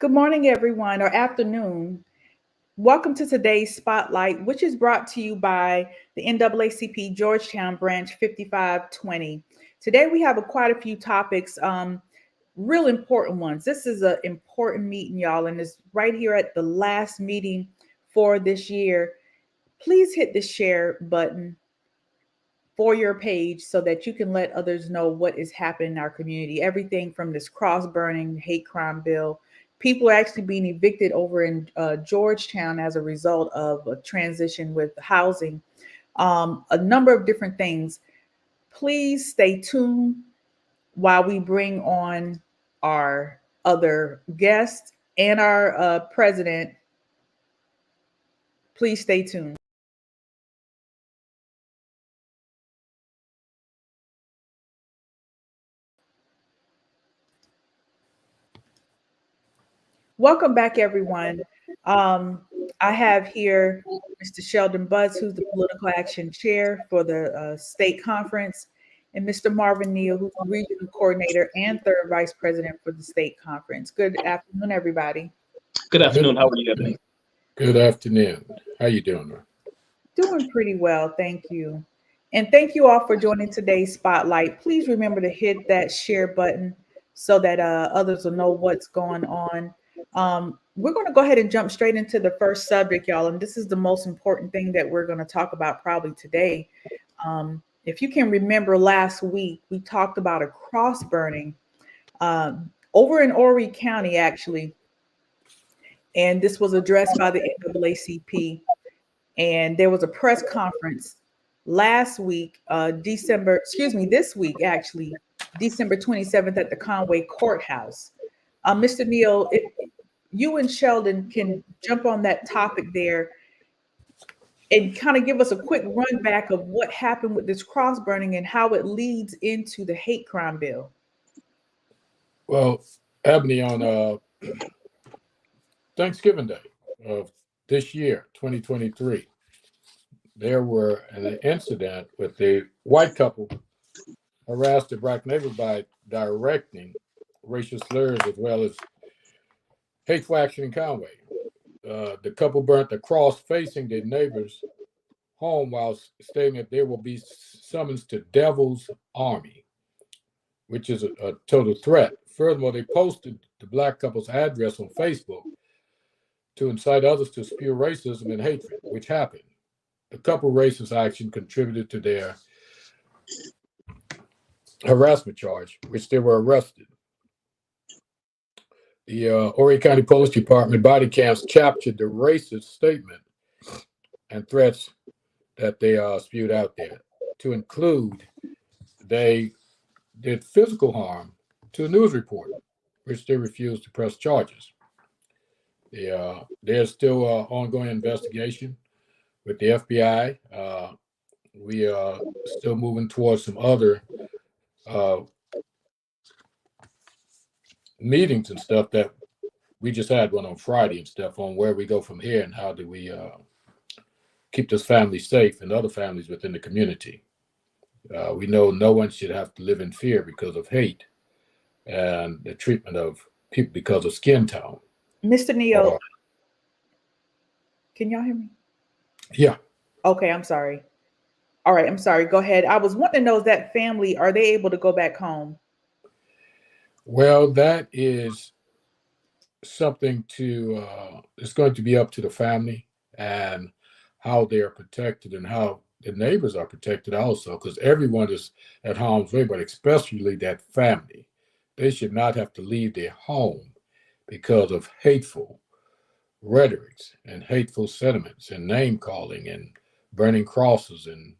Good morning, everyone, or afternoon. Welcome to today's Spotlight, which is brought to you by the NAACP Georgetown Branch 5520. Today, we have quite a few topics, real important ones. This is an important meeting, y'all, and it's right here at the last meeting for this year. Please hit the share button for your page so that you can let others know what is happening in our community. Everything from this cross burning hate crime bill. People are actually being evicted over in Georgetown as a result of a transition with housing, a number of different things. Please stay tuned while we bring on our other guests and our president. Please stay tuned. Welcome back, everyone. I have here Mr. Sheldon Butts, who's the Political Action Chair for the state conference, and Mr. Marvin Neal, who's the Regional Coordinator and Third Vice President for the state conference. Good afternoon, everybody. Good afternoon. How are you today? Good afternoon. How you doing? Doing pretty well, thank you. And thank you all for joining today's Spotlight. Please remember to hit that share button so that others will know what's going on. We're going to go ahead and jump straight into the first subject, y'all. And this is the most important thing that we're going to talk about probably today. If you can remember last week, we talked about a cross burning over in Horry County, actually. And this was addressed by the NAACP. And there was a press conference last week, this week, actually, December 27th at the Conway Courthouse. Mr. Neal, if you and Sheldon can jump on that topic there and kind of give us a quick run back of what happened with this cross burning and how it leads into the hate crime bill. Well, Ebony, on Thanksgiving Day of this year, 2023, there were an incident with a white couple harassed a black neighbor by directing racial slurs as well as hateful action in Conway. The couple burnt the cross facing their neighbor's home while stating that there will be summons to Devil's Army, which is a total threat. Furthermore, they posted the black couple's address on Facebook to incite others to spew racism and hatred, which happened. The couple racist action contributed to their harassment charge, which they were arrested. The Horry County Police Department body cams captured the racist statement and threats that they spewed out there, to include they did physical harm to a news reporter, which they refused to press charges. There's still an ongoing investigation with the FBI. We are still moving towards some other meetings and stuff that we just had one on Friday and stuff on where we go from here and how do we keep this family safe and other families within the community. We know no one should have to live in fear because of hate and the treatment of people because of skin tone. Mr. Neal, can y'all hear me? Yeah. Okay, I'm sorry. All right, I'm sorry. Go ahead. I was wanting to know, that family, are they able to go back home? Well, that is something it's going to be up to the family and how they are protected and how the neighbors are protected also, because everyone is at harm's way, but especially that family. They should not have to leave their home because of hateful rhetorics and hateful sentiments and name calling and burning crosses and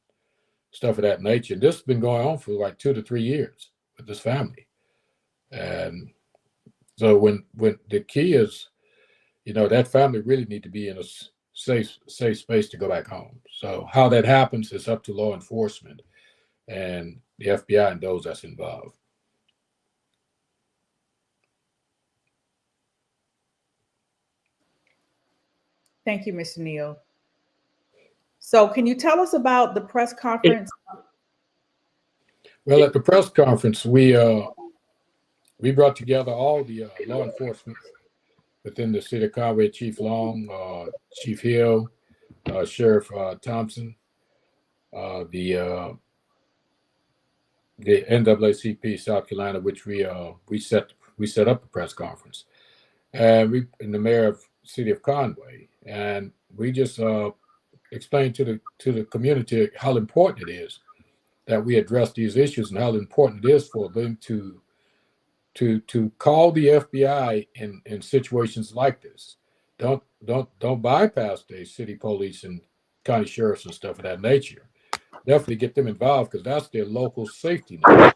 stuff of that nature. And this has been going on for like 2 to 3 years with this family. And so when the key is, that family really need to be in a safe space to go back home. So how that happens is up to law enforcement and the FBI and those that's involved. Thank you, Mr. Neal. So can you tell us about the press conference? Well, at the press conference, we brought together all the law enforcement within the city of Conway, Chief Long, Chief Hill, Sheriff Thompson, the NAACP South Carolina, which we set up a press conference, and the mayor of the city of Conway, and we just explained to the community how important it is that we address these issues and how important it is for them to call the FBI in situations like this. Don't bypass the city police and county sheriffs and stuff of that nature. Definitely get them involved because that's their local safety net.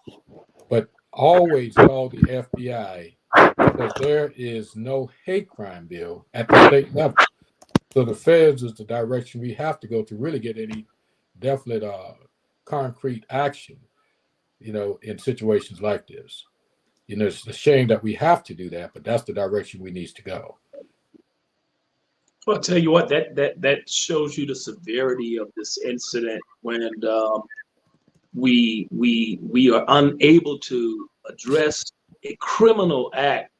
But always call the FBI because there is no hate crime bill at the state level. So the feds is the direction we have to go to really get any definite concrete action, in situations like this. It's a shame that we have to do that, but that's the direction we need to go. Well, I'll tell you what, that shows you the severity of this incident when we are unable to address a criminal act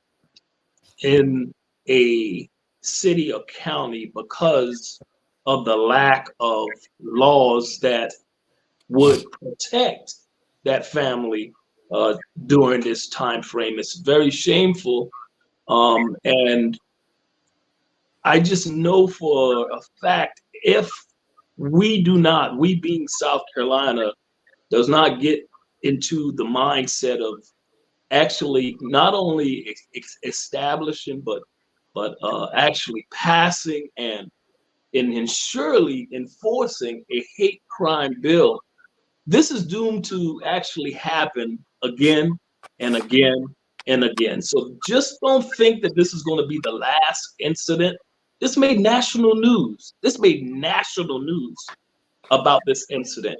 in a city or county because of the lack of laws that would protect that family during this time frame. It's very shameful, and I just know for a fact if we being South Carolina, does not get into the mindset of actually not only establishing but actually passing and surely enforcing a hate crime bill, this is doomed to actually happen again and again and again. So just don't think that this is going to be the last incident. This made national news. About this incident.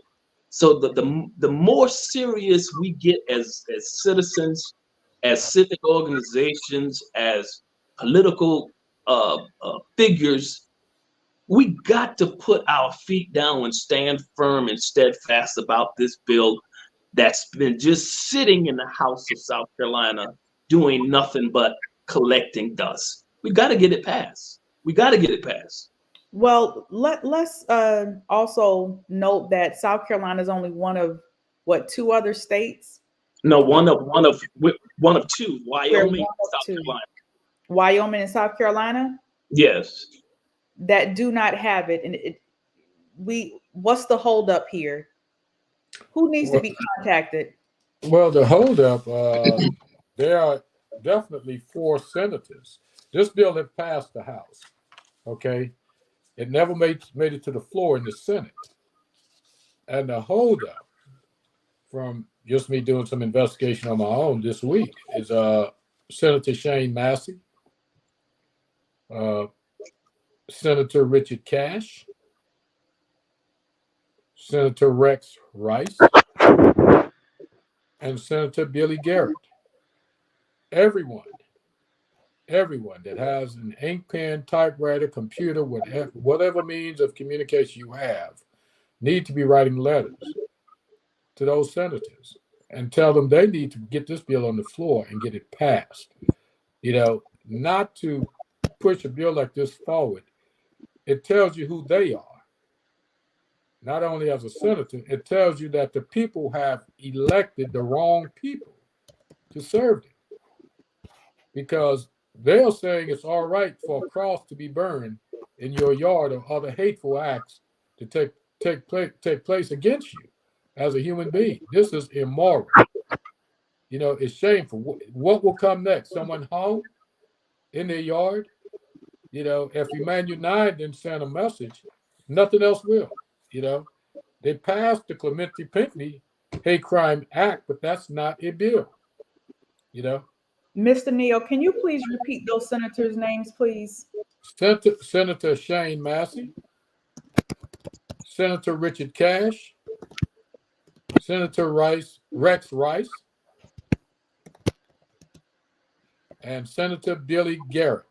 So the more serious we get as citizens, as civic organizations, as political figures, we got to put our feet down and stand firm and steadfast about this bill that's been just sitting in the House of South Carolina doing nothing but collecting dust. We got to get it passed. Well, let's also note that South Carolina is only one of two other states? No, one of two. Wyoming, South Carolina. Wyoming and South Carolina? Yes. That do not have it. And what's the holdup here? Who needs to be contacted? Well, the holdup, there are definitely 4 senators. This bill had passed the House. Okay. It never made it to the floor in the Senate. And the holdup, from just me doing some investigation on my own this week, is Senator Shane Massey, Senator Richard Cash, Senator Rex Rice, and Senator Billy Garrett. Everyone that has an ink pen, typewriter, computer, whatever means of communication you have, need to be writing letters to those senators and tell them they need to get this bill on the floor and get it passed. Not to push a bill like this forward. It tells you who they are. Not only as a senator, it tells you that the people have elected the wrong people to serve them. Because they're saying it's all right for a cross to be burned in your yard or other hateful acts to take place against you as a human being. This is immoral. It's shameful. What will come next? Someone hung in their yard? If Emmanuel 9 didn't send a message, nothing else will. They passed the Clementi Pinckney Hate Crime Act, but that's not a bill. Mr. Neal, can you please repeat those senators' names, please? Senator Shane Massey, Senator Richard Cash, Senator Rex Rice, and Senator Billy Garrett.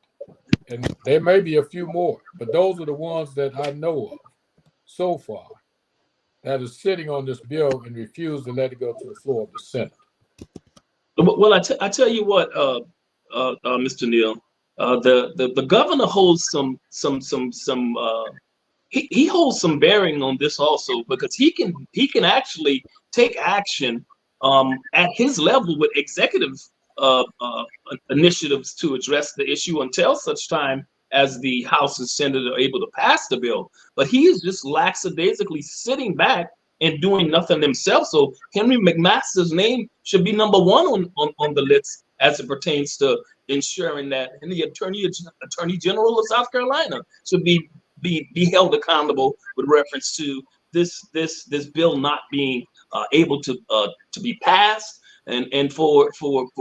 And there may be a few more, but those are the ones that I know of so far that is sitting on this bill and refuse to let it go to the floor of the Senate. Well, I tell you what, Mr. Neal, the governor holds he holds some bearing on this also, because he can actually take action at his level with executive initiatives to address the issue until such time as the House and Senate are able to pass the bill. But he is just lackadaisically sitting back and doing nothing himself. So Henry McMaster's name should be number one on the list as it pertains to ensuring that, and the Attorney General of South Carolina should be held accountable with reference to this bill not being able to be passed, and for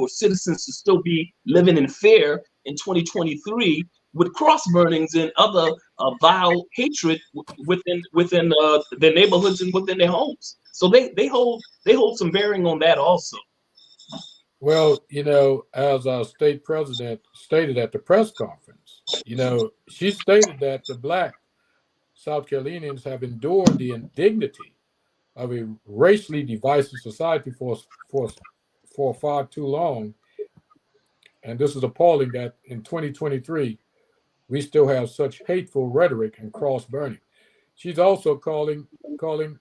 citizens to still be living in fear in 2023 with cross burnings and other vile hatred within their neighborhoods and within their homes. So they hold some bearing on that also. Well, as our state president stated at the press conference, she stated that the Black South Carolinians have endured the indignity of a racially divisive society for far too long. And this is appalling that in 2023, we still have such hateful rhetoric and cross burning. She's also calling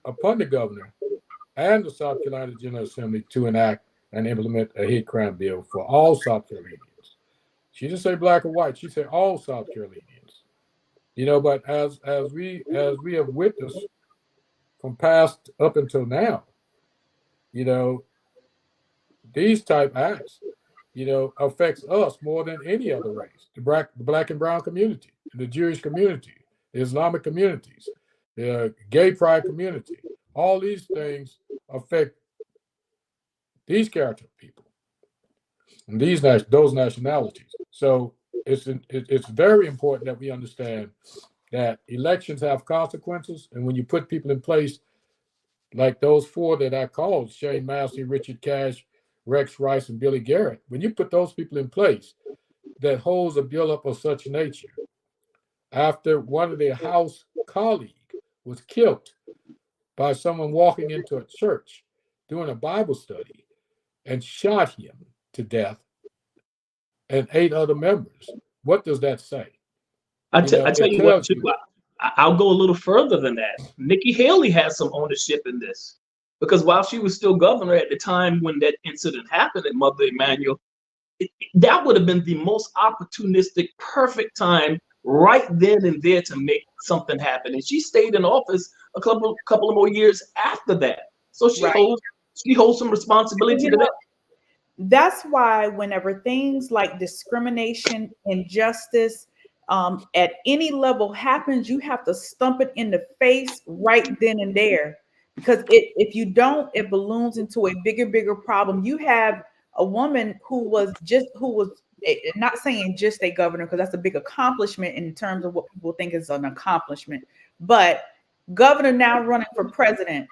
upon the governor and the South Carolina General Assembly to enact and implement a hate crime bill for all South Carolinians. She didn't say black or white. She said all South Carolinians. But as we have witnessed from past up until now, these type acts, affects us more than any other race. The black and brown community, the Jewish community, the Islamic communities, the gay pride community. All these things affect these character people and those nationalities. So it's very important that we understand that elections have consequences, and when you put people in place like those four that I called, Shane Massey, Richard Cash, Rex Rice, and Billy Garrett, when you put those people in place that holds a bill up of such nature, after one of their House colleagues was killed by someone walking into a church doing a Bible study and shot him to death, and 8 other members, what does that say? I tell you what, too, I'll go a little further than that. Nikki Haley has some ownership in this, because while she was still governor at the time when that incident happened at Mother Emanuel, that would have been the most opportunistic, perfect time right then and there to make something happen. And she stayed in office a couple of more years after that. So she holds some responsibility to that. That's why whenever things like discrimination, injustice, at any level happens, you have to stump it in the face right then and there, because if you don't, it balloons into a bigger problem. You have a woman who was not saying just a governor, because that's a big accomplishment in terms of what people think is an accomplishment, but governor now running for president.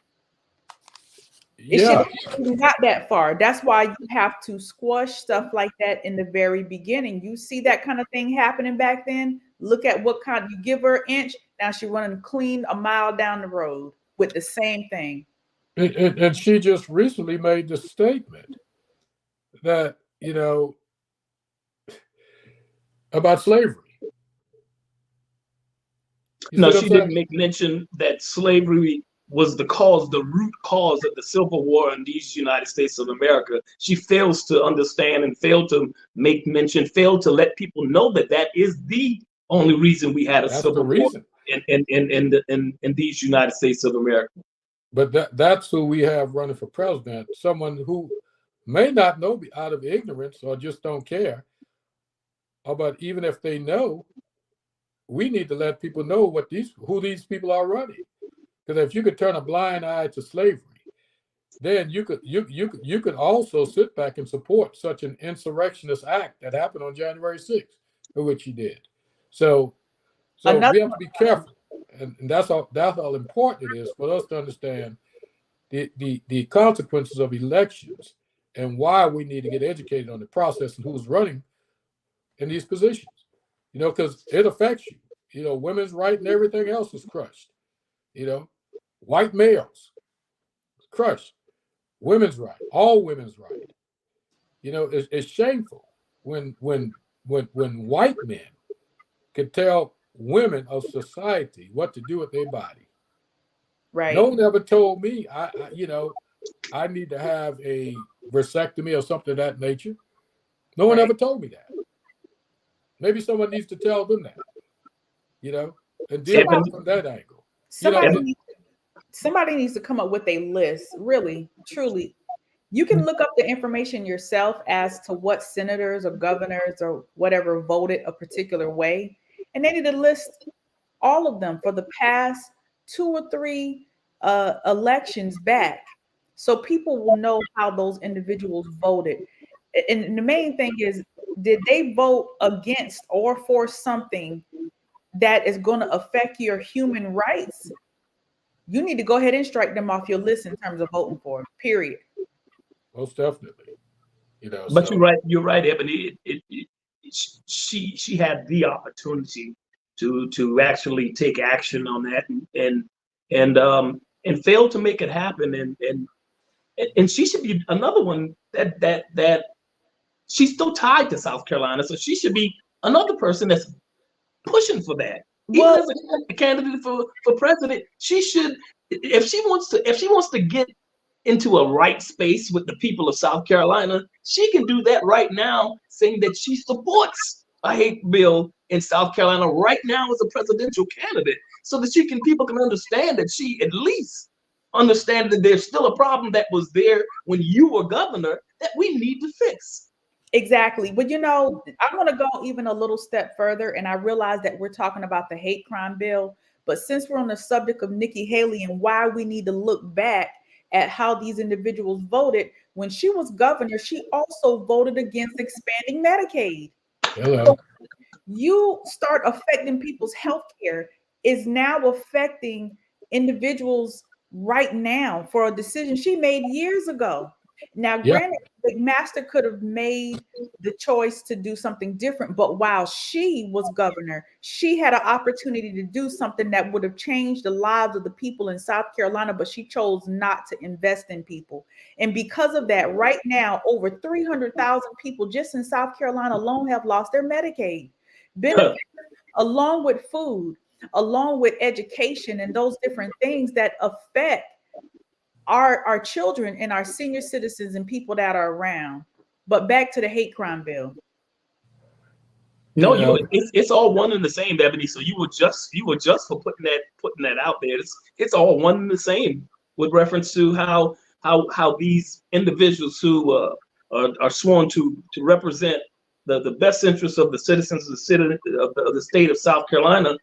It should not that far. That's why you have to squash stuff like that in the very beginning. You see that kind of thing happening back then. Look at what kind you give her an inch. Now she's running clean a mile down the road with the same thing. And she just recently made the statement that, about slavery. No, she didn't make mention that slavery was the root cause of the Civil War in these United States of America. She fails to understand and failed to make mention, failed to let people know that is the only reason we had a Civil War in these United States of America. But that's who we have running for president, someone who may not know out of ignorance or just don't care. But even if they know, we need to let people know who these people are running. Because if you could turn a blind eye to slavery, then you could also sit back and support such an insurrectionist act that happened on January 6th, which he did. So we have to be careful, and that's how important it is for us to understand the consequences of elections and why we need to get educated on the process and who's running in these positions. Because it affects you. Women's right and everything else is crushed. White males crushed. Women's right, all women's right. It's shameful when when white men could tell women of society what to do with their body. Right. No one ever told me I need to have a vasectomy or something of that nature. No one Right. ever told me that. Maybe someone needs to tell them that, and deal with it from that angle. Somebody needs to come up with a list, really, truly. You can look up the information yourself as to what senators or governors or whatever voted a particular way. And they need to list all of them for the past 2 or 3 elections back. So people will know how those individuals voted. And the main thing is, did they vote against or for something that is going to affect your human rights? You need to go ahead and strike them off your list in terms of voting for it, period. Most definitely. But you're right, Ebony. She had the opportunity to actually take action on that and failed to make it happen. And she should be another one that she's still tied to South Carolina, so she should be another person that's pushing for that. Well, even as a candidate for president, she should, if she wants to get into a right space with the people of South Carolina, she can do that right now, saying that she supports a hate bill in South Carolina right now as a presidential candidate, so that people can understand that she at least understand that there's still a problem that was there when you were governor that we need to fix. Exactly. But I want to go even a little step further, and I realize that we're talking about the hate crime bill, but since we're on the subject of Nikki Haley and why we need to look back at how these individuals voted, when she was governor, she also voted against expanding Medicaid. Hello. So you start affecting people's health care is now affecting individuals right now for a decision she made years ago. Now, granted, McMaster could have made the choice to do something different, but while she was governor, she had an opportunity to do something that would have changed the lives of the people in South Carolina, but she chose not to invest in people. And because of that, right now, over 300,000 people just in South Carolina alone have lost their Medicaid benefits, along with food, along with education, and those different things that affect our children and our senior citizens and people that are around. But back to the hate crime bill. No, it's all one and the same, Ebony. So you were just for putting that out there. It's all one and the same with reference to how these individuals who are sworn to represent the best interests of the citizens of the state of South Carolina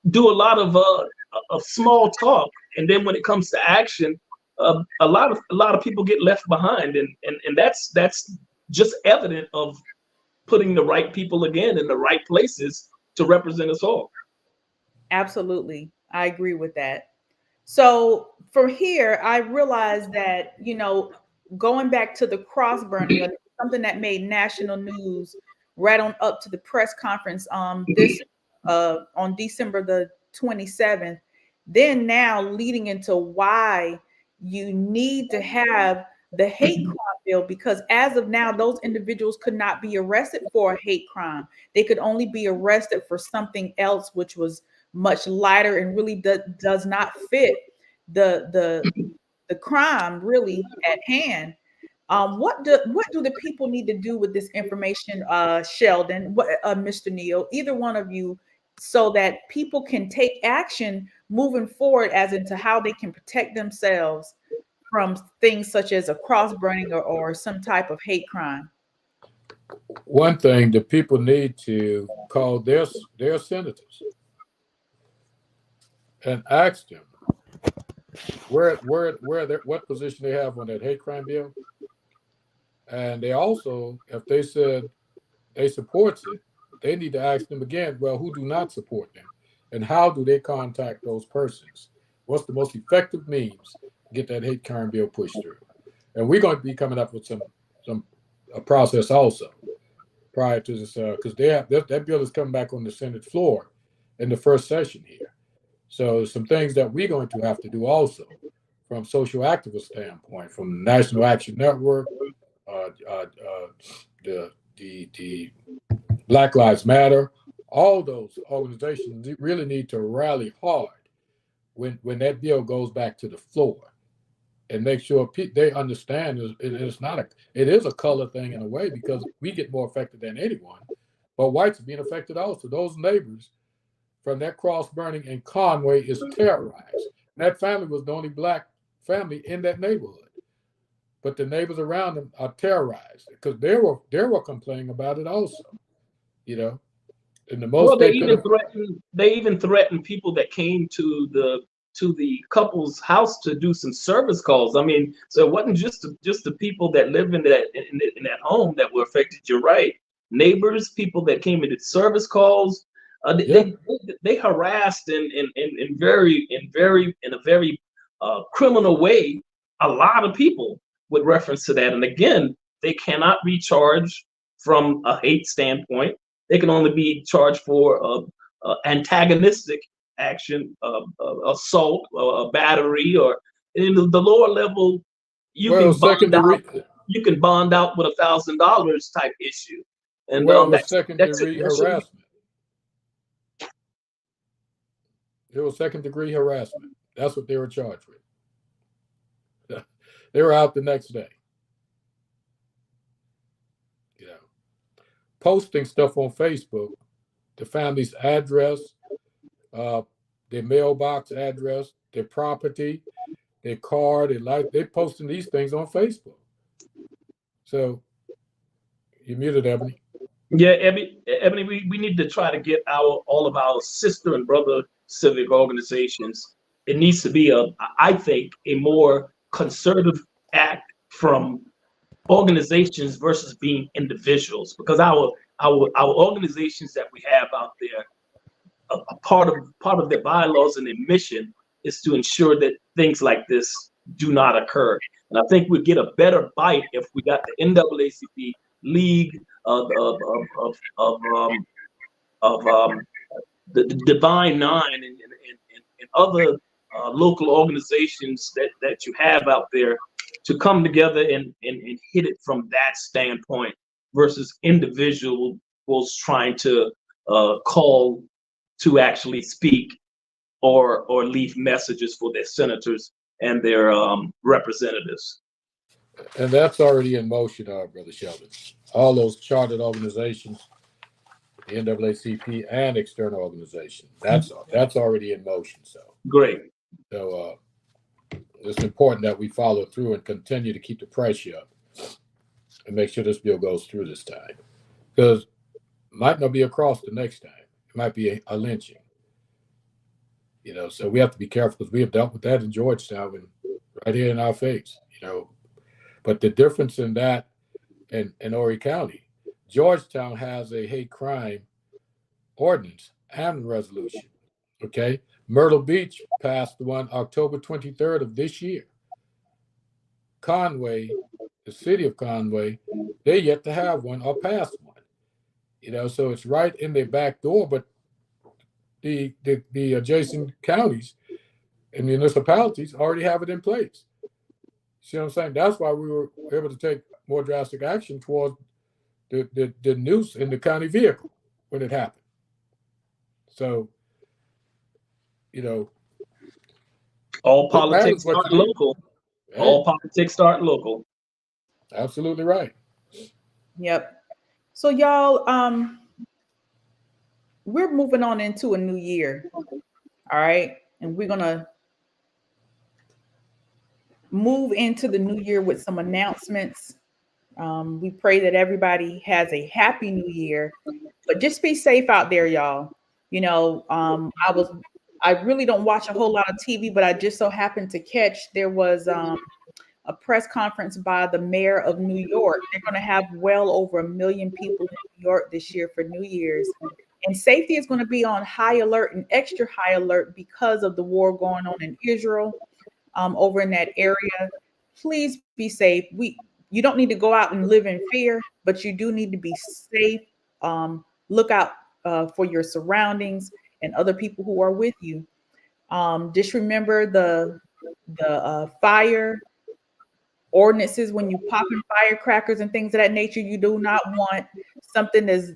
do a lot of small talk, and then when it comes to action, a lot of people get left behind, and that's just evident of putting the right people again in the right places to represent us all. Absolutely, I agree with that. So from here, I realized that going back to the cross burning, something that made national news right on up to the press conference this on December the 27th, then now leading into why you need to have the hate crime bill, because as of now, those individuals could not be arrested for a hate crime. They could only be arrested for something else, which was much lighter and really does not fit the crime really at hand. What do the people need to do with this information, Sheldon, Mr. Neal, either one of you, so that people can take action moving forward as into how they can protect themselves from things such as a cross burning or some type of hate crime? One thing, the people need to call their senators and ask them what position they have on that hate crime bill. And they also, if they said they support it, they need to ask them again, well, who do not support them? And how do they contact those persons? What's the most effective means to get that hate crime bill pushed through? And we're going to be coming up with a process also prior to this, because that bill is coming back on the Senate floor in the first session here. So some things that we're going to have to do also from social activist standpoint, from the National Action Network, the the Black Lives Matter, all those organizations really need to rally hard when that bill goes back to the floor, and make sure they understand it is a color thing in a way, because we get more affected than anyone, but whites are being affected also. Those neighbors from that cross burning in Conway is terrorized. And that family was the only Black family in that neighborhood, but the neighbors around them are terrorized because they were complaining about it also. And the most Well, they even threatened people that came to the couple's house to do some service calls. I mean, so it wasn't just the people that live in that home that were affected. You're right. Neighbors, people that came into service calls, they harassed in a very criminal way a lot of people with reference to that. And again, they cannot be charged from a hate standpoint. They can only be charged for antagonistic action, assault, battery, or in the lower level, you can bond out with $1,000 type issue. And that's second-degree harassment. It was second-degree harassment. That's what they were charged with. They were out the next day. Posting stuff on Facebook, the family's address, their mailbox address, their property, their car, their life. They're posting these things on Facebook. So you're muted, Ebony. Yeah, Ebony, we need to try to get all of our sister and brother civic organizations. It needs to be I think, a more concerted act from organizations versus being individuals, because our organizations that we have out there, a part of their bylaws and their mission is to ensure that things like this do not occur. And I think we'd get a better bite if we got the NAACP, League of the Divine Nine and other local organizations that you have out there to come together and hit it from that standpoint versus individuals trying to call to actually speak or leave messages for their senators and their representatives. And that's already in motion, Brother Sheldon. All those chartered organizations, the NAACP and external organizations, that's already in motion. So great. So it's important that we follow through and continue to keep the pressure up and make sure this bill goes through this time, because it might not be across the next time. It might be a lynching. So we have to be careful, because we have dealt with that in Georgetown and right here in our face. But the difference in that in Horry County, Georgetown has a hate crime ordinance and resolution. Okay. Myrtle Beach passed one October 23rd of this year. Conway, the city of Conway, they yet to have one or pass one. So it's right in their back door, but the adjacent counties and municipalities already have it in place. See what I'm saying? That's why we were able to take more drastic action towards the noose in the county vehicle when it happened. So, all politics start local. Hey. All politics start local. Absolutely right. Yep. So y'all, we're moving on into a new year. All right. And we're going to move into the new year with some announcements. We pray that everybody has a happy new year, but just be safe out there, y'all. I really don't watch a whole lot of TV, but I just so happened to catch there was a press conference by the mayor of New York. They're going to have well over 1 million people in New York this year for New Year's. And safety is going to be on high alert and extra high alert because of the war going on in Israel over in that area. Please be safe. You don't need to go out and live in fear, but you do need to be safe. Look out for your surroundings and other people who are with you. Just remember the fire ordinances when you pop in firecrackers and things of that nature. You do not want something as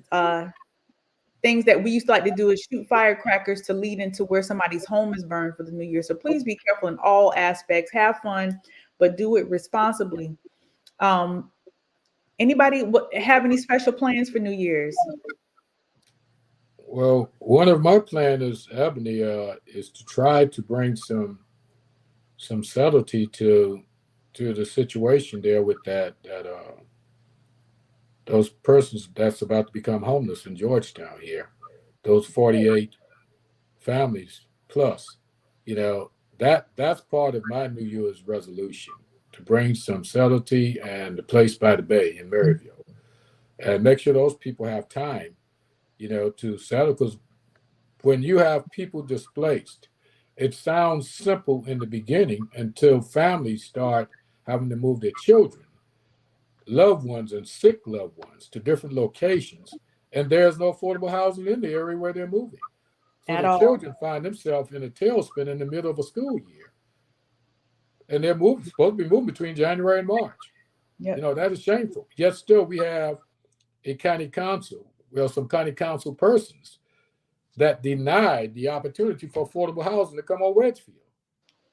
things that we used to like to do is shoot firecrackers to lead into where somebody's home is burned for the new year. So please be careful in all aspects. Have fun, but do it responsibly. Anybody have any special plans for New Year's? Well, one of my plans is, Ebony, is to try to bring some subtlety to the situation there with that those persons that's about to become homeless in Georgetown here, those 48 families plus. You know, that's part of my New Year's resolution, to bring some subtlety and the place by the bay in Maryville, and make sure those people have time, you know, to settle. Because when you have people displaced, it sounds simple in the beginning until families start having to move their children, loved ones, and sick loved ones to different locations, and there's no affordable housing in the area where they're moving. So At the all. children find themselves in a tailspin in the middle of a school year, and they're supposed to be moving between January and March. Yep. You know, that is shameful. Yet still, we have a county council, well, some county council persons that denied the opportunity for affordable housing to come on Wedgefield.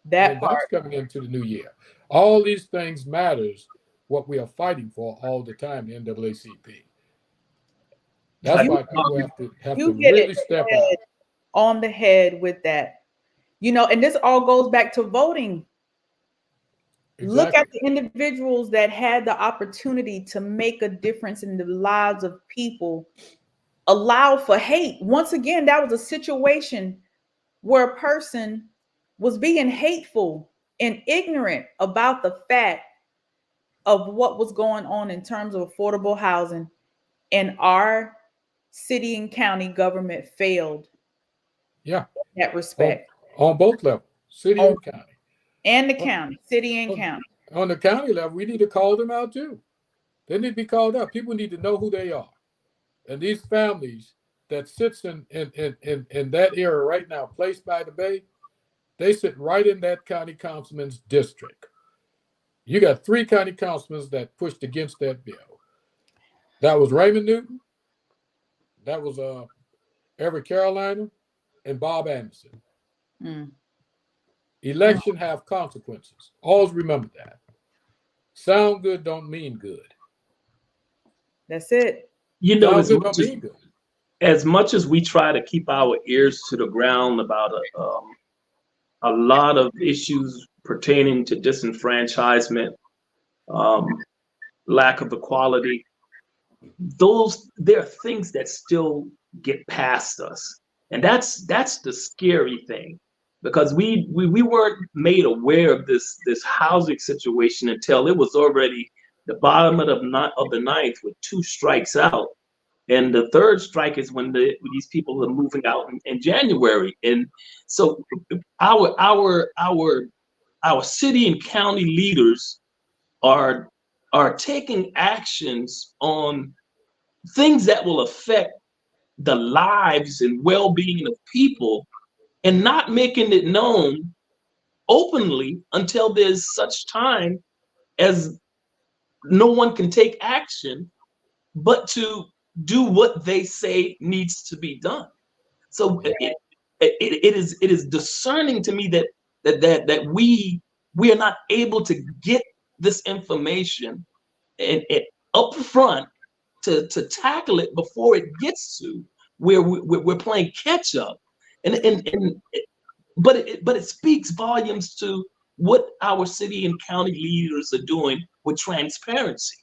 That And part. that's coming into the new year. All these things matters, what we are fighting for all the time, the NAACP. That's why people have to You get really it step out. on the head with that. You know, and this all goes back to voting. Look at the individuals that had the opportunity to make a difference in the lives of people. Allow for hate. Once again, that was a situation where a person was being hateful and ignorant about the fact of what was going on in terms of affordable housing, and our city and county government failed. Yeah. In that respect. On both levels, city and county. And the county, city and county. On the county level, we need to call them out too. They need to be called out. People need to know who they are. And these families that sits in that area right now, placed by the bay, they sit right in that county councilman's district. You got 3 county councilmen that pushed against that bill. That was Raymond Newton, that was Everett Carolina, and Bob Anderson. Election have consequences. Always remember that. Sound good don't mean good. That's it. You know, as much as we try to keep our ears to the ground about a lot of issues pertaining to disenfranchisement, lack of equality, there are things that still get past us, and that's the scary thing, because we weren't made aware of this housing situation until it was already the bottom of the ninth with 2 strikes out. And the 3rd strike is when these people are moving out in January. And so our city and county leaders are taking actions on things that will affect the lives and well-being of people, and not making it known openly until there's such time as no one can take action but to do what they say needs to be done. So it is discerning to me that we are not able to get this information and up front to tackle it before it gets to where we're playing catch up, but it speaks volumes to what our city and county leaders are doing with transparency.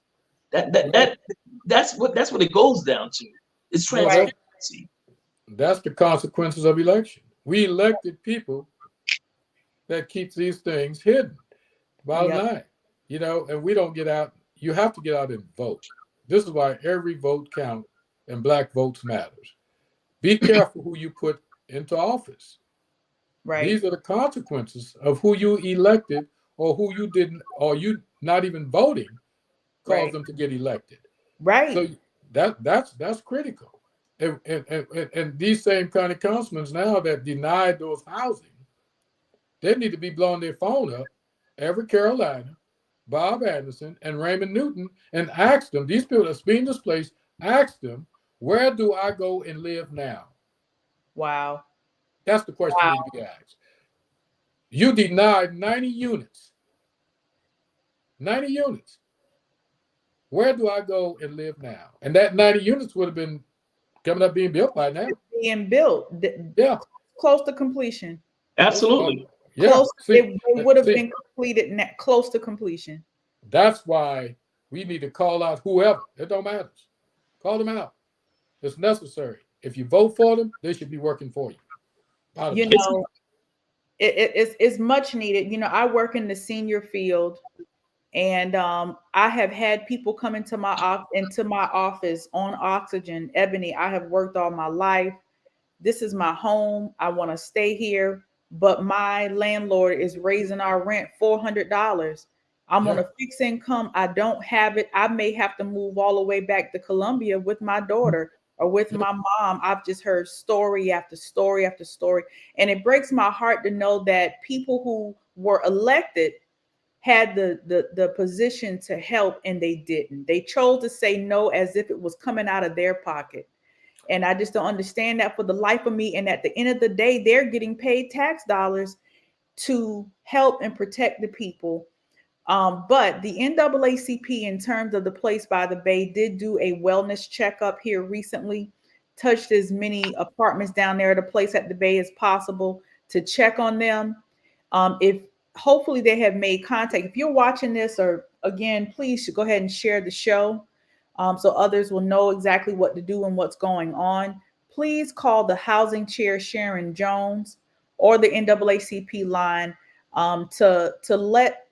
That's what it goes down to. It's transparency. That's the consequences of election. We elected people that keep these things hidden. Bottom line, you know, and we don't get out. You have to get out and vote. This is why every vote counts and Black votes matters. Be careful who you put into office. Right. These are the consequences of who you elected or who you didn't, or you not even voting caused them to get elected. Right. So that's critical. And these same county councilmen now that denied those housing, they need to be blowing their phone up. Everett Carolina, Bob Anderson and Raymond Newton and asked them, these people that's being displaced, asked them, where do I go and live now? Wow. That's the question Wow. that need to be asked. You denied 90 units. 90 units. Where do I go and live now? And that 90 units would have been coming up being built by now. Being built. Yeah. Close to completion. Absolutely. Yeah. Close. See, it would have been completed close to completion. That's why we need to call out whoever. It don't matter. Call them out. It's necessary. If you vote for them, they should be working for you. You know, it's much needed. You know, I work in the senior field, and I have had people come into my office on oxygen. Ebony, I have worked all my life. This is my home. I want to stay here, but my landlord is raising our rent $400. I'm on a fixed income. I don't have it. I may have to move all the way back to Columbia with my daughter or with my mom. I've just heard story after story after story. And it breaks my heart to know that people who were elected had the position to help, and they didn't. They chose to say no as if it was coming out of their pocket. And I just don't understand that for the life of me. And at the end of the day, they're getting paid tax dollars to help and protect the people. But the NAACP, in terms of the Place by the Bay, did do a wellness checkup here recently, touched as many apartments down there at a place at the Bay as possible to check on them. If hopefully they have made contact. If you're watching this, or again, please go ahead and share the show so others will know exactly what to do and what's going on. Please call the housing chair, Sharon Jones, or the NAACP line to let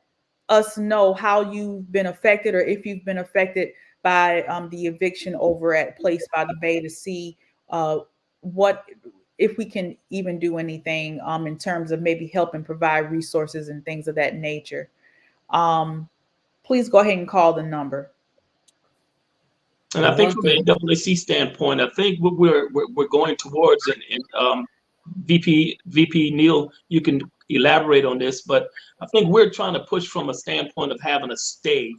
us know how you've been affected, or if you've been affected by the eviction over at Place by the Bay, to see what, if we can even do anything in terms of maybe help and provide resources and things of that nature. Please go ahead and call the number. And I think from the NAACP standpoint, I think what we're going towards, and VP Neal, you can elaborate on this, but I think we're trying to push from a standpoint of having a stay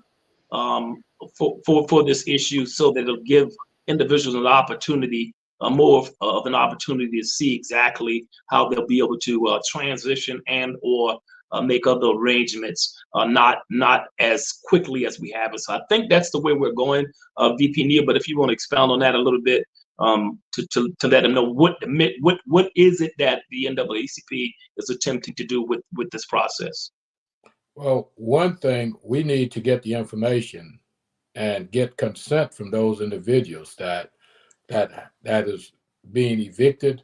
for this issue, so that it'll give individuals an opportunity, more of an opportunity to see exactly how they'll be able to transition and or make other arrangements, not as quickly as we have it. So I think that's the way we're going, VP Neal. But if you want to expound on that a little bit, to let them know what is it that the NAACP is attempting to do with this process. Well, one thing, we need to get the information and get consent from those individuals that is being evicted.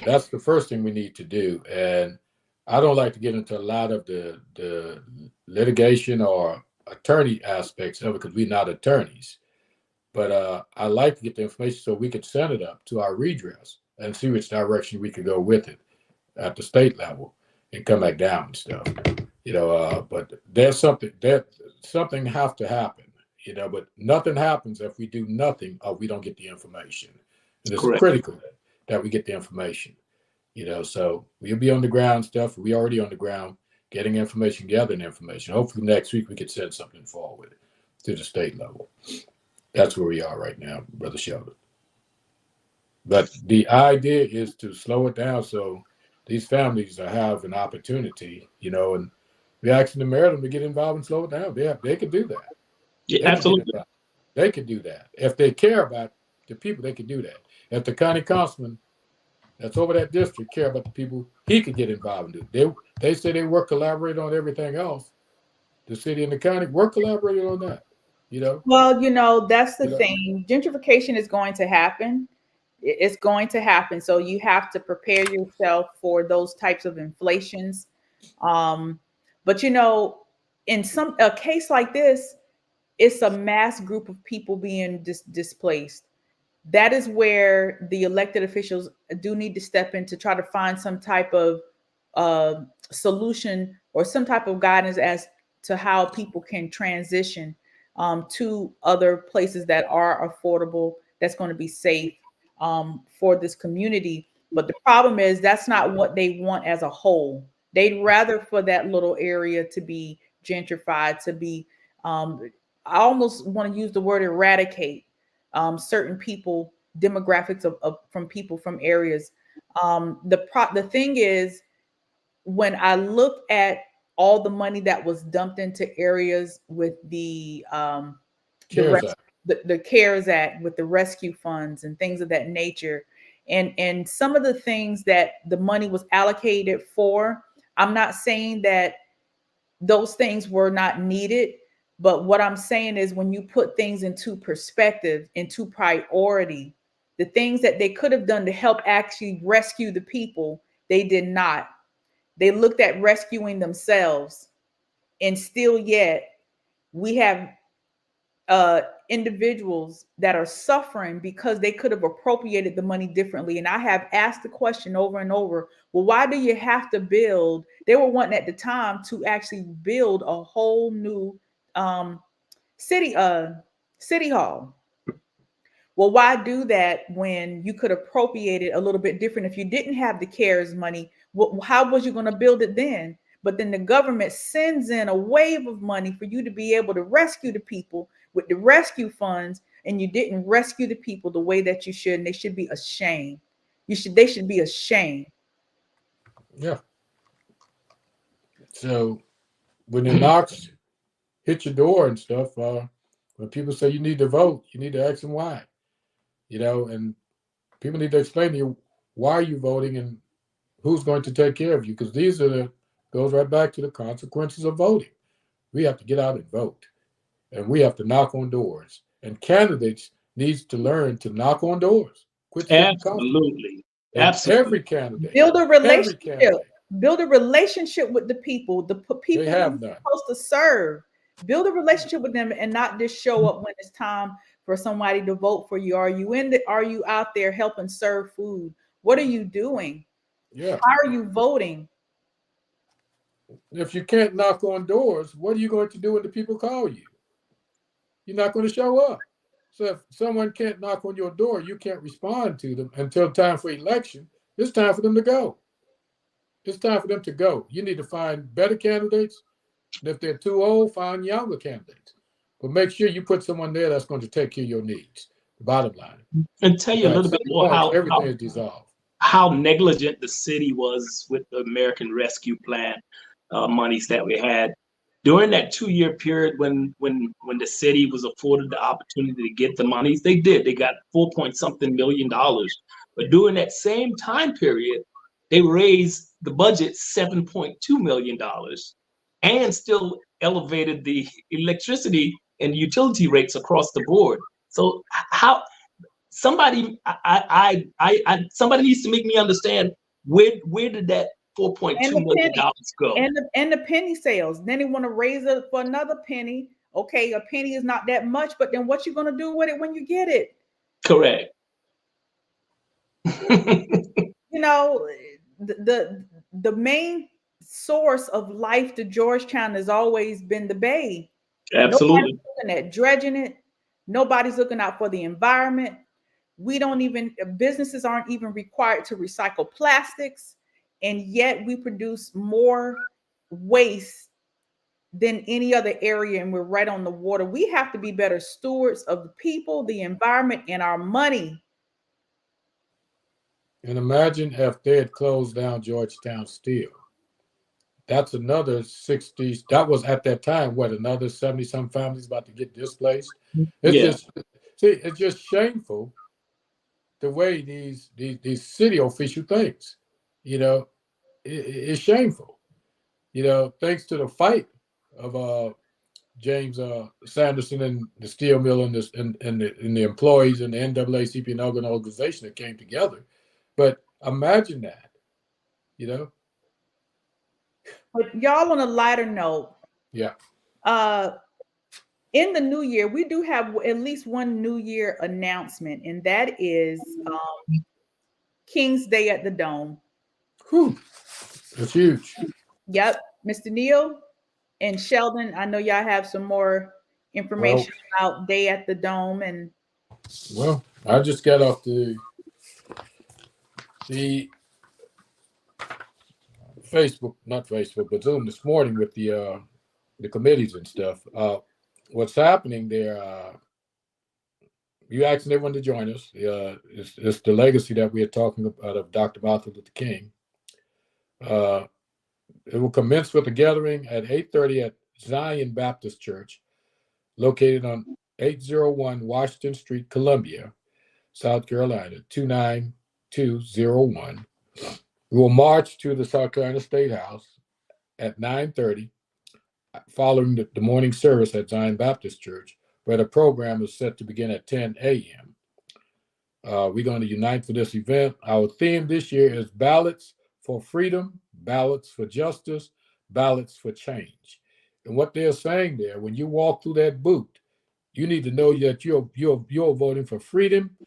That's the first thing we need to do. And I don't like to get into a lot of the litigation or attorney aspects of it, because we're not attorneys. But I like to get the information so we could send it up to our redress and see which direction we could go with it at the state level and come back down and stuff. But there's something have to happen, but nothing happens if we do nothing or we don't get the information. And it's critical that we get the information, so we'll be on the ground stuff. We're already on the ground getting information, gathering information. Hopefully next week we could send something forward to the state level. That's where we are right now, Brother Sheldon. But the idea is to slow it down so these families have an opportunity, and we're asking the Maryland to get involved and slow it down. They could do that. Yeah, absolutely. They could do that. If they care about the people, they could do that. If the county councilman that's over that district care about the people, he could get involved and do it. They say they work collaborate on everything else. The city and the county work collaborating on that. Well, that's the thing. Gentrification is going to happen. It's going to happen. So you have to prepare yourself for those types of inflations. But in a case like this, it's a mass group of people being displaced. That is where the elected officials do need to step in to try to find some type of solution or some type of guidance as to how people can transition to other places that are affordable, that's going to be safe for this community. But the problem is that's not what they want as a whole. They'd rather for that little area to be gentrified to be. I almost want to use the word eradicate certain people, demographics of from people from areas. The thing is, when I look at all the money that was dumped into areas with the CARES Act. the CARES Act, with the rescue funds and things of that nature, and some of the things that the money was allocated for, I'm not saying that those things were not needed, but what I'm saying is when you put things into perspective, into priority, the things that they could have done to help actually rescue the people, they did not. They looked at rescuing themselves, and still yet we have individuals that are suffering because they could have appropriated the money differently. And I have asked the question over and over, well, why do you have to build? They were wanting at the time to actually build a whole new city hall. Well, why do that when you could appropriate it a little bit different? If you didn't have the CARES money, how was you going to build it then? But then the government sends in a wave of money for you to be able to rescue the people with the rescue funds, and you didn't rescue the people the way that you should, and they should be ashamed. They should be ashamed. Yeah. So when the knocks hit your door and stuff, when people say you need to vote, you need to ask them why. And people need to explain to you why you're voting and who's going to take care of you, because these are goes right back to the consequences of voting. We have to get out and vote, and we have to knock on doors. And candidates needs to learn to knock on doors. Quit sitting comfortable. Absolutely. And Absolutely. every candidate Build a relationship. candidate, Build a relationship with the people. The people they have you're none. supposed to serve. Build a relationship with them, and not just show up when it's time for somebody to vote for you. Are you out there helping serve food? What are you doing? Yeah. How are you voting? If you can't knock on doors, what are you going to do when the people call you? You're not going to show up. So if someone can't knock on your door, you can't respond to them until time for election. It's time for them to go. It's time for them to go. You need to find better candidates. And if they're too old, find younger candidates. But make sure you put someone there that's going to take care of your needs. The bottom line. And tell you a little bit more everything is dissolved. How negligent the city was with the American Rescue Plan monies that we had during that 2-year period when the city was afforded the opportunity to get the monies. They got $4-point-something million. But during that same time period, they raised the budget $7.2 million and still elevated the electricity and utility rates across the board. So how somebody somebody needs to make me understand where did that $4.2 million go? And the penny sales. Then they want to raise it for another penny. Okay, a penny is not that much, but then what you going to do with it when you get it? Correct. The main source of life to Georgetown has always been the Bay. Absolutely. Nobody's looking at dredging it. Nobody's looking out for the environment. Businesses aren't even required to recycle plastics, and yet we produce more waste than any other area, and we're right on the water. We have to be better stewards of the people, the environment, and our money. And imagine if they had closed down Georgetown Steel. That's another 60s. That was at that time, another 70-some families about to get displaced. It's just shameful the way these city official thinks. It's shameful. Thanks to the fight of James Sanderson and the steel mill and the employees and the NAACP and other organization that came together. But imagine that, But y'all, on a lighter note, yeah. In the new year, we do have at least one New Year announcement, and that is King's Day at the Dome. Whew. That's huge. Yep, Mr. Neal and Sheldon, I know y'all have some more information about Day at the Dome. And well, I just got off the Facebook, not Facebook, but Zoom this morning with the the committees and stuff. What's happening there? You asking everyone to join us. It's the legacy that we are talking about of Dr. Martin Luther King. It will commence with a gathering at 8:30 at Zion Baptist Church, located on 801 Washington Street, Columbia, South Carolina, 29201. We will march to the South Carolina State House at 9:30, following the morning service at Zion Baptist Church, where the program is set to begin at 10 a.m. We're going to unite for this event. Our theme this year is ballots for freedom, ballots for justice, ballots for change. And what they're saying there, when you walk through that booth, you need to know that you're voting for freedom,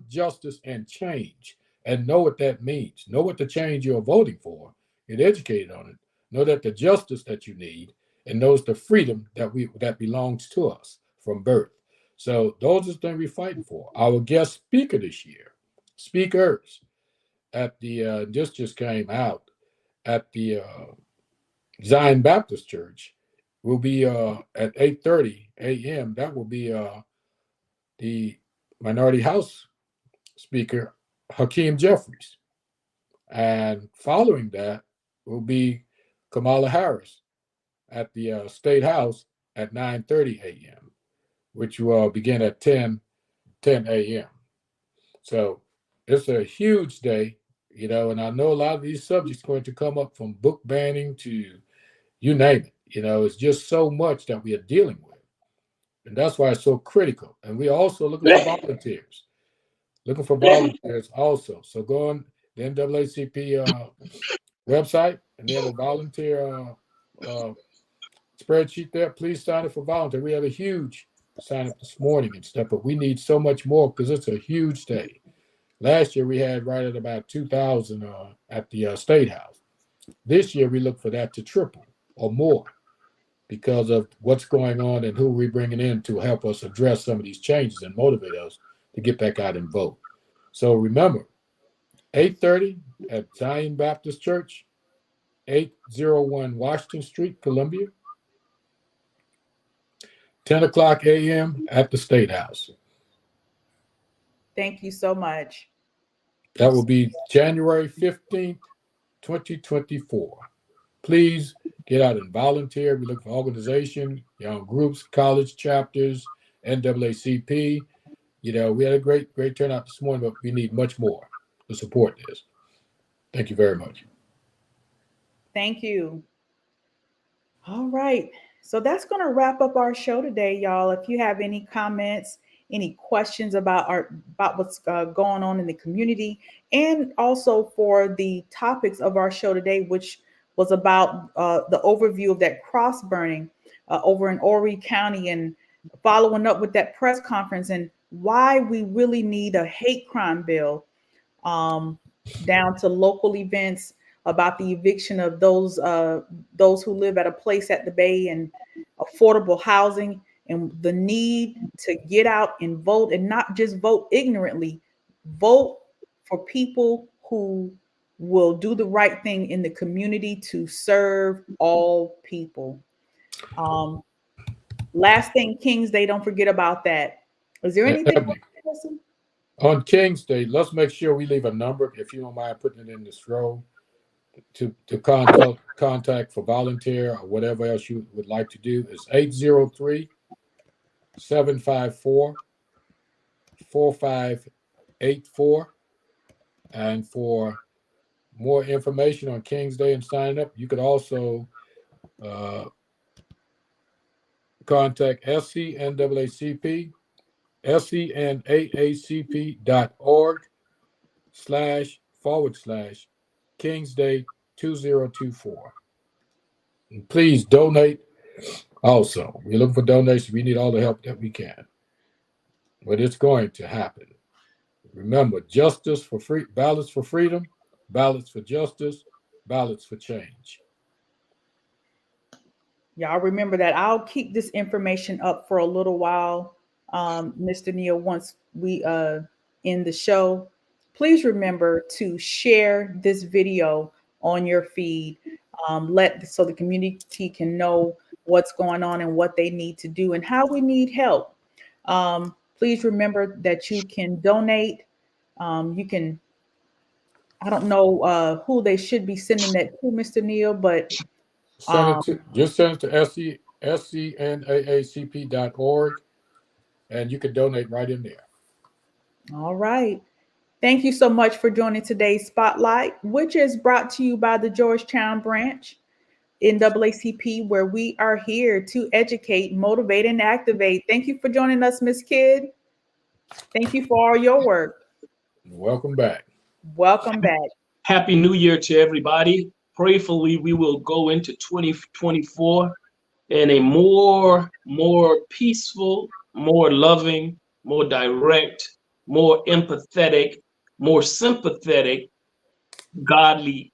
justice, and change, and know what that means. Know what the change you're voting for. Get educated on it. Know that the justice that you need, and knows the freedom that belongs to us from birth. So those are the things we're fighting for. Our guest speaker this year, speakers at the just came out at the Zion Baptist Church will be at 8:30 a.m. That will be the Minority House Speaker, Hakeem Jeffries. And following that will be Kamala Harris at the State House at 9:30 a.m., which will begin at 10 a.m. So it's a huge day, and I know a lot of these subjects are going to come up, from book banning to you name it. It's just so much that we are dealing with. And that's why it's so critical. And we're also looking for volunteers. Also. So go on the NAACP website, and they have a volunteer spreadsheet there. Please sign up for volunteer. We have a huge sign up this morning and stuff, but we need so much more because it's a huge day. Last year we had right at about 2,000 at the State House. This year we look for that to triple or more because of what's going on and who we're bringing in to help us address some of these changes and motivate us to get back out and vote. So remember, 8:30 at Zion Baptist Church, 801 Washington Street, Columbia. 10 o'clock a.m. at the State House. Thank you so much. That will be January 15th, 2024. Please get out and volunteer. We look for organization, young groups, college chapters, NAACP. We had a great turnout this morning, but we need much more to support this. Thank you very much. Thank you. All right. So that's going to wrap up our show today, y'all. If you have any comments, any questions about what's going on in the community, and also for the topics of our show today, which was about the overview of that cross burning over in Horry County, and following up with that press conference, and why we really need a hate crime bill, down to local events about the eviction of those who live at a place at the Bay, and affordable housing, and the need to get out and vote, and not just vote ignorantly. Vote for people who will do the right thing in the community to serve all people. Last thing, King's Day, don't forget about that. Is there anything on King's Day? Let's make sure we leave a number, if you don't mind putting it in the scroll, to contact for volunteer or whatever else you would like to do. Is 803-754-4584. And for more information on King's Day and sign up, you could also contact SCNAACP, SCNAACP.org//King's Day 2024. And please donate. Also, we look for donations. We need all the help that we can. But it's going to happen. Remember, justice for free, ballots for freedom, ballots for justice, ballots for change. Y'all remember that. I'll keep this information up for a little while, Mr. Neal, once we end the show. Please remember to share this video on your feed. so the community can know what's going on and what they need to do and how we need help. Please remember that you can donate. You can, I don't know who they should be sending that to, Mr. Neal, but Send it to scnaacp.org, and you can donate right in there. all right. Thank you so much for joining today's Spotlight, which is brought to you by the Georgetown branch NAACP, where we are here to educate, motivate, and activate. Thank you for joining us, Ms. Kidd. Thank you for all your work. Welcome back. Welcome back. Happy New Year to everybody. Prayerfully, we will go into 2024 in a more peaceful, more loving, more direct, more empathetic, more sympathetic, godly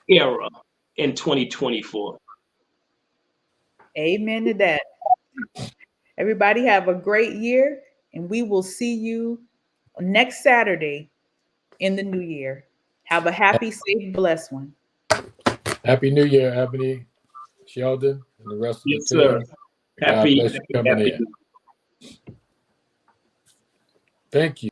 era in 2024. Amen to that. Everybody have a great year, and we will see you next Saturday in the new year. Have a happy, safe, blessed one. Happy New Year, Ebony, Sheldon, and the rest of Yes, the team. sir. Happy, God bless you coming in. Thank you.